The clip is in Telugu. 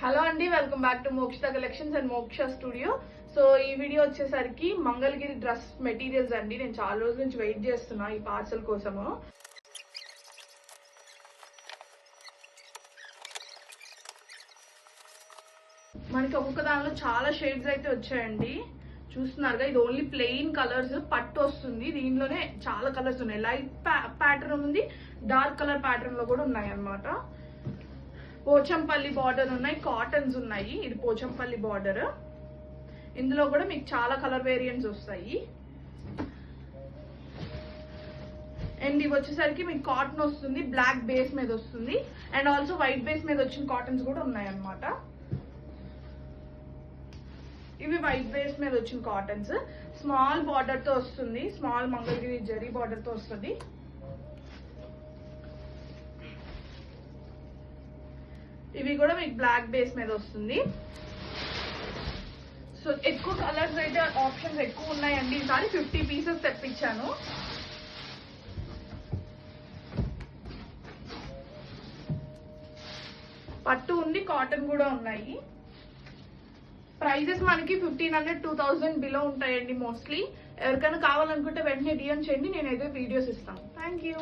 హలో అండి, welcome back to Mokshita collections and మోక్ష స్టూడియో. సో ఈ వీడియో వచ్చేసరికి మంగళగిరి డ్రెస్ మెటీరియల్స్ అండి. నేను చాలా రోజుల నుంచి వెయిట్ చేస్తున్నా ఈ పార్సల్ కోసము. మనకి ఒక్కొక్క దానిలో చాలా షేడ్స్ అయితే వచ్చాయండి. చూస్తున్నారుగా, ఇది ఓన్లీ ప్లెయిన్ కలర్స్ పట్టు వస్తుంది. దీనిలోనే చాలా కలర్స్ ఉన్నాయి. లైట్ ప్యాటర్న్ ఉంది, డార్క్ కలర్ ప్యాటర్న్ లో కూడా ఉన్నాయి అన్నమాట. పోచంపల్లి బార్డర్ ఉన్నాయి, కాటన్స్ ఉన్నాయి. ఇది పోచంపల్లి బార్డర్. ఇందులో కూడా మీకు చాలా కలర్ వేరియంట్స్ వస్తాయి. అండ్ ఇవి వచ్చేసరికి మీకు కాటన్ వస్తుంది, బ్లాక్ బేస్ మీద వస్తుంది. అండ్ ఆల్సో వైట్ బేస్ మీద వచ్చిన కాటన్స్ కూడా ఉన్నాయి అన్నమాట. ఇవి వైట్ బేస్ మీద వచ్చిన కాటన్స్. స్మాల్ బార్డర్ తో వస్తుంది, స్మాల్ మంగళగిరి జరీ బార్డర్ తో వస్తుంది. ఇవి కూడా మీకు బ్లాక్ బేస్ మీద వస్తుంది. సో ఎక్కువ కలర్స్ అయితే ఆప్షన్స్ ఎక్కువ ఉన్నాయండి. ఈసారి 50 పీసెస్ తెప్పించాను. పట్టు ఉంది, కాటన్ కూడా ఉన్నాయి. ప్రైజెస్ మనకి 1500 2000 బిలో ఉంటాయండి మోస్ట్లీ. ఎవరికైనా కావాలనుకుంటే వెంటనే డిఎం చేయండి, నేనైతే వీడియోస్ ఇస్తాను. Thank you.